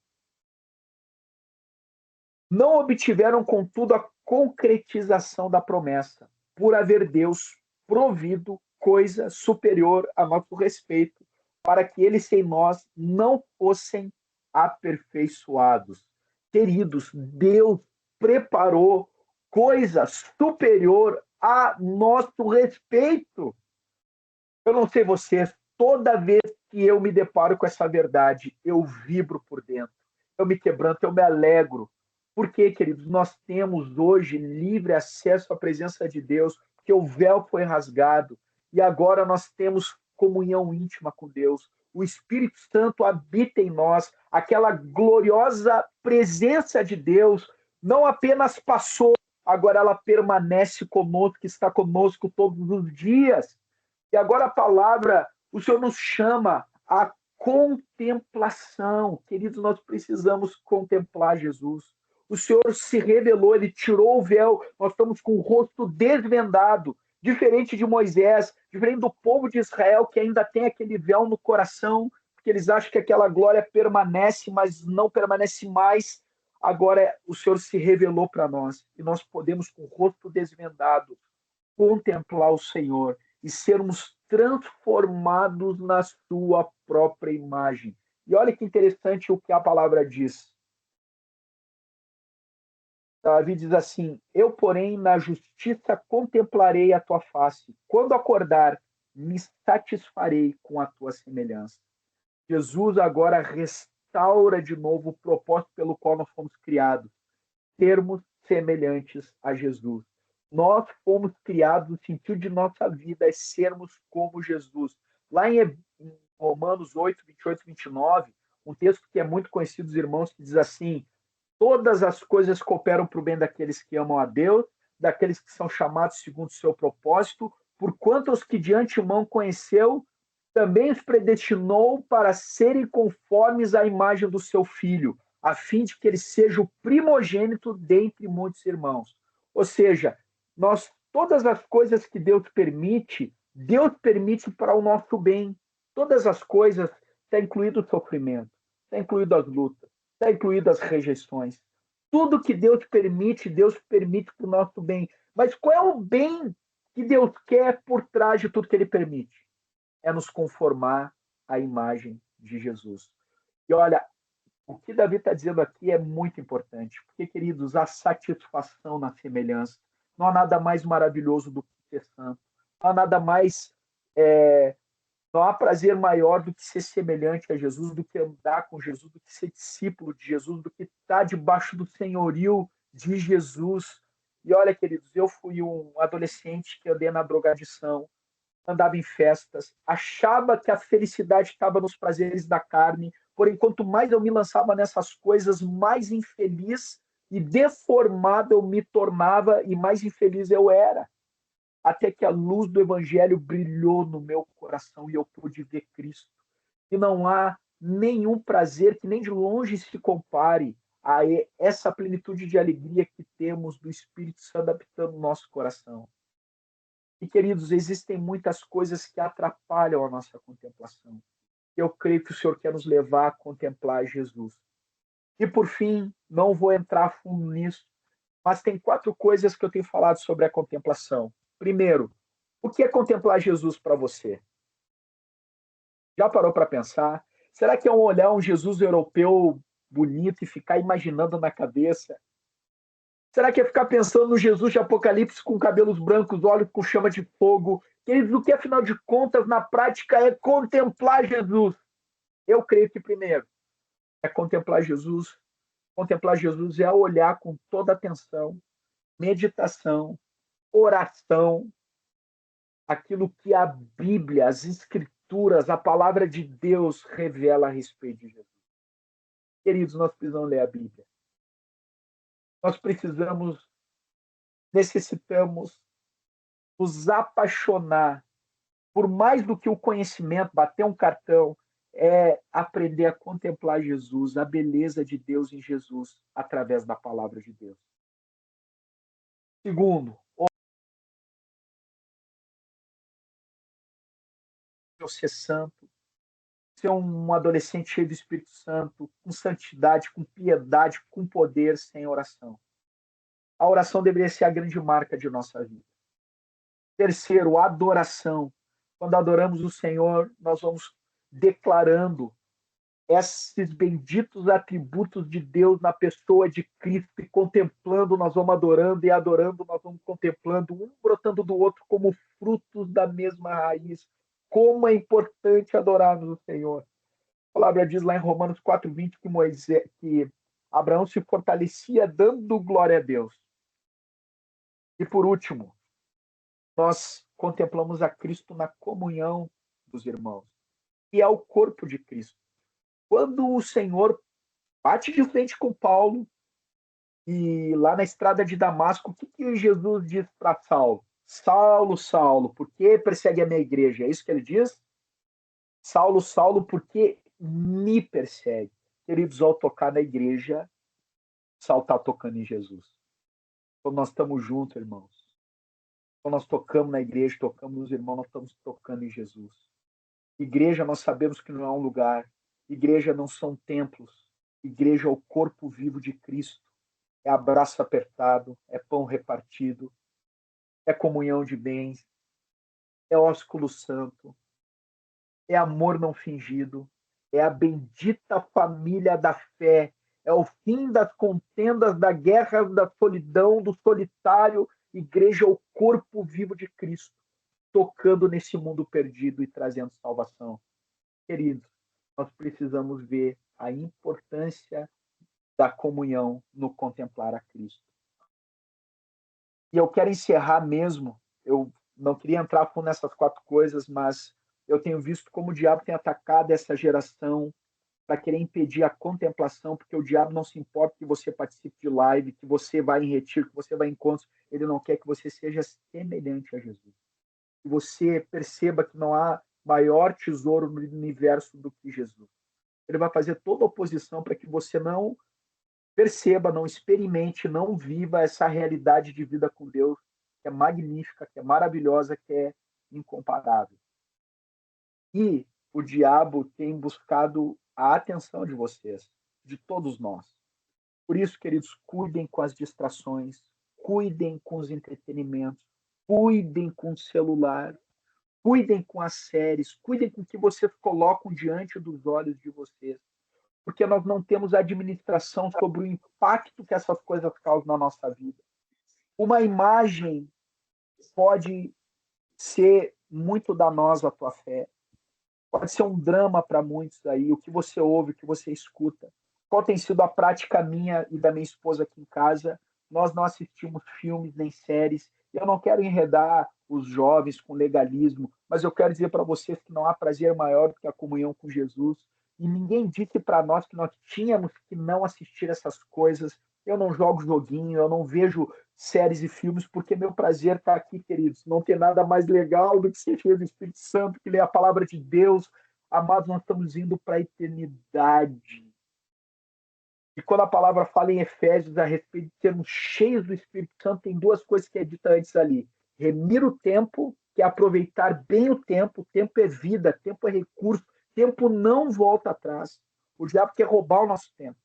Não obtiveram, contudo, a concretização da promessa, por haver Deus provido coisa superior a nosso respeito, para que eles sem nós não fossem aperfeiçoados. Queridos, Deus preparou coisa superior a nosso respeito. Eu não sei vocês, toda vez que eu me deparo com essa verdade, eu vibro por dentro, eu me quebranto, eu me alegro. Porque, queridos, nós temos hoje livre acesso à presença de Deus, porque o véu foi rasgado e agora nós temos comunhão íntima com Deus. O Espírito Santo habita em nós, aquela gloriosa presença de Deus não apenas passou, agora ela permanece conosco, está conosco todos os dias. E agora a palavra, o Senhor nos chama à contemplação. Queridos, nós precisamos contemplar Jesus. O Senhor se revelou, ele tirou o véu, nós estamos com o rosto desvendado, diferente de Moisés, diferente do povo de Israel, que ainda tem aquele véu no coração, porque eles acham que aquela glória permanece, mas não permanece mais. Agora o Senhor se revelou para nós, e nós podemos, com o rosto desvendado, contemplar o Senhor e sermos transformados na sua própria imagem. E olha que interessante o que a palavra diz. Davi diz assim: eu, porém, na justiça contemplarei a tua face. Quando acordar, me satisfarei com a tua semelhança. Jesus agora restaura de novo o propósito pelo qual nós fomos criados, sermos semelhantes a Jesus. Nós fomos criados, no sentido de nossa vida é sermos como Jesus. Lá em Romanos 8, 28 e 29, um texto que é muito conhecido dos irmãos, que diz assim: todas as coisas cooperam para o bem daqueles que amam a Deus, daqueles que são chamados segundo o seu propósito, porquanto os que de antemão conheceu, também os predestinou para serem conformes à imagem do seu Filho, a fim de que ele seja o primogênito dentre muitos irmãos. Ou seja, todas as coisas que Deus permite para o nosso bem. Todas as coisas, está incluído o sofrimento, está incluído as lutas, está incluído as rejeições. Tudo que Deus permite para o nosso bem. Mas qual é o bem que Deus quer por trás de tudo que ele permite? É nos conformar à imagem de Jesus. E olha, o que Davi está dizendo aqui é muito importante, porque, queridos, a satisfação na semelhança. Não há nada mais maravilhoso do que ser santo. Não há nada mais. Não há prazer maior do que ser semelhante a Jesus, do que andar com Jesus, do que ser discípulo de Jesus, do que estar debaixo do senhorio de Jesus. E olha, queridos, eu fui um adolescente que andei na drogadição, andava em festas, achava que a felicidade estava nos prazeres da carne, porém, quanto mais eu me lançava nessas coisas, mais infeliz e deformado eu me tornava e mais infeliz eu era. Até que a luz do Evangelho brilhou no meu coração e eu pude ver Cristo. E não há nenhum prazer que nem de longe se compare a essa plenitude de alegria que temos do Espírito Santo habitando no nosso coração. E, queridos, existem muitas coisas que atrapalham a nossa contemplação. Eu creio que o Senhor quer nos levar a contemplar Jesus. E, por fim, não vou entrar fundo nisso, mas tem 4 coisas que eu tenho falado sobre a contemplação. Primeiro, o que é contemplar Jesus para você? Já parou para pensar? Será que é olhar um Jesus europeu bonito e ficar imaginando na cabeça? Será que é ficar pensando no Jesus de Apocalipse com cabelos brancos, olhos com chama de fogo? Queridos, o que afinal de contas, na prática, é contemplar Jesus? Eu creio que, primeiro, é contemplar Jesus. Contemplar Jesus é olhar com toda atenção, meditação, oração, aquilo que a Bíblia, as Escrituras, a palavra de Deus revela a respeito de Jesus. Queridos, nós precisamos ler a Bíblia. Nós necessitamos nos apaixonar por mais do que o conhecimento, bater um cartão, é aprender a contemplar Jesus, a beleza de Deus em Jesus, através da palavra de Deus. Segundo, ser santo, ser um adolescente cheio do Espírito Santo, com santidade, com piedade, com poder, sem oração. A oração deveria ser a grande marca de nossa vida. Terceiro, adoração. Quando adoramos o Senhor, nós vamos declarando esses benditos atributos de Deus na pessoa de Cristo e contemplando, nós vamos adorando e adorando, nós vamos contemplando, um brotando do outro como frutos da mesma raiz. Como é importante adorarmos o Senhor. A palavra diz lá em Romanos 4:20 que Abraão se fortalecia dando glória a Deus. E por último, nós contemplamos a Cristo na comunhão dos irmãos, que é o corpo de Cristo. Quando o Senhor bate de frente com Paulo e lá na estrada de Damasco, o que Jesus diz para Saulo? Saulo, Saulo, por que persegue a minha igreja? É isso que ele diz? Saulo, Saulo, por que me persegue? Queridos, ao tocar na igreja, Saulo está tocando em Jesus. Quando nós estamos juntos, irmãos, quando nós tocamos na igreja, tocamos nos irmãos, nós estamos tocando em Jesus. Igreja, nós sabemos que não é um lugar. Igreja não são templos. Igreja é o corpo vivo de Cristo. É abraço apertado, é pão repartido, é comunhão de bens, é ósculo santo, é amor não fingido, é a bendita família da fé, é o fim das contendas, da guerra, da solidão, do solitário. Igreja é o corpo vivo de Cristo, tocando nesse mundo perdido e trazendo salvação. Queridos, nós precisamos ver a importância da comunhão no contemplar a Cristo. E eu quero encerrar mesmo, eu não queria entrar nessas 4 coisas, mas eu tenho visto como o diabo tem atacado essa geração para querer impedir a contemplação, porque o diabo não se importa que você participe de live, que você vá em retiro, que você vá em encontros, ele não quer que você seja semelhante a Jesus. Que você perceba que não há maior tesouro no universo do que Jesus. Ele vai fazer toda a oposição para que você não perceba, não experimente, não viva essa realidade de vida com Deus, que é magnífica, que é maravilhosa, que é incomparável. E o diabo tem buscado a atenção de vocês, de todos nós. Por isso, queridos, cuidem com as distrações, cuidem com os entretenimentos, cuidem com o celular, cuidem com as séries, cuidem com o que vocês colocam diante dos olhos de vocês, porque nós não temos administração sobre o impacto que essas coisas causam na nossa vida. Uma imagem pode ser muito danosa à tua fé, pode ser um drama para muitos aí, o que você ouve, o que você escuta. Qual tem sido a prática minha e da minha esposa aqui em casa? Nós não assistimos filmes nem séries. Eu não quero enredar os jovens com legalismo, mas eu quero dizer para vocês que não há prazer maior do que a comunhão com Jesus. E ninguém disse para nós que nós tínhamos que não assistir essas coisas. Eu não jogo joguinho, eu não vejo séries e filmes, porque meu prazer está aqui, queridos. Não tem nada mais legal do que ser cheio do Espírito Santo, que ler a palavra de Deus. Amados, nós estamos indo para a eternidade. E quando a palavra fala em Efésios a respeito de sermos cheios do Espírito Santo, tem duas coisas que é dita antes ali. Remir o tempo, que é aproveitar bem o tempo é vida, tempo é recurso, tempo não volta atrás. O diabo quer roubar o nosso tempo.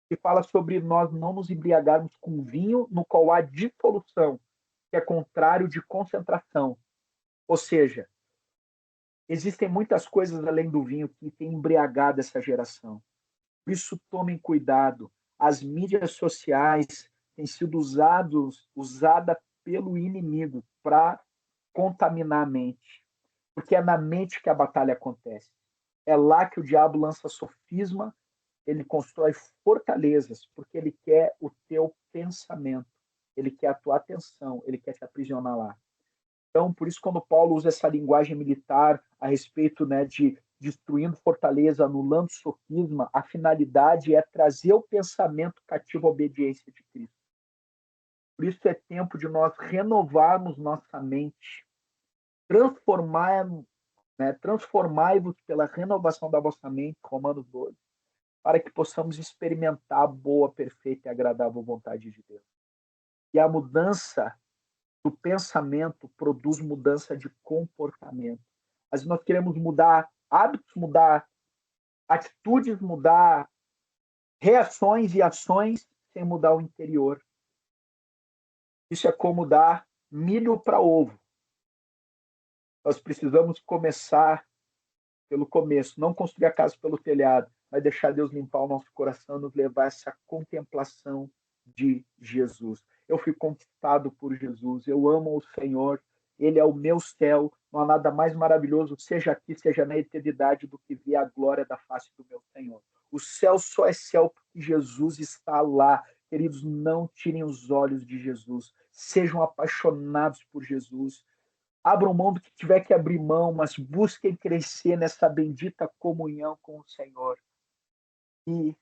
Que fala sobre nós não nos embriagarmos com vinho no qual há dissolução, que é contrário de concentração. Ou seja, existem muitas coisas além do vinho que têm embriagado essa geração. Por isso, tomem cuidado. As mídias sociais têm sido usadas pelo inimigo para contaminar a mente. Porque é na mente que a batalha acontece. É lá que o diabo lança sofisma, ele constrói fortalezas, porque ele quer o teu pensamento, ele quer a tua atenção, ele quer te aprisionar lá. Então, por isso, quando Paulo usa essa linguagem militar a respeito, né, de destruindo fortaleza, anulando sofisma, a finalidade é trazer o pensamento cativo à obediência de Cristo. Por isso é tempo de nós renovarmos nossa mente, transformai-vos pela renovação da vossa mente, Romanos 12, para que possamos experimentar a boa, perfeita e agradável vontade de Deus. E a mudança do pensamento produz mudança de comportamento. Mas nós queremos mudar hábitos, mudar atitudes, mudar reações e ações sem mudar o interior. Isso é como dar milho para ovo. Nós precisamos começar pelo começo, não construir a casa pelo telhado, mas deixar Deus limpar o nosso coração, nos levar a essa contemplação de Jesus. Eu fui conquistado por Jesus, eu amo o Senhor, Ele é o meu céu, não há nada mais maravilhoso, seja aqui, seja na eternidade, do que ver a glória da face do meu Senhor. O céu só é céu porque Jesus está lá. Queridos, não tirem os olhos de Jesus, sejam apaixonados por Jesus. Abram mão do que tiver que abrir mão, mas busquem crescer nessa bendita comunhão com o Senhor. E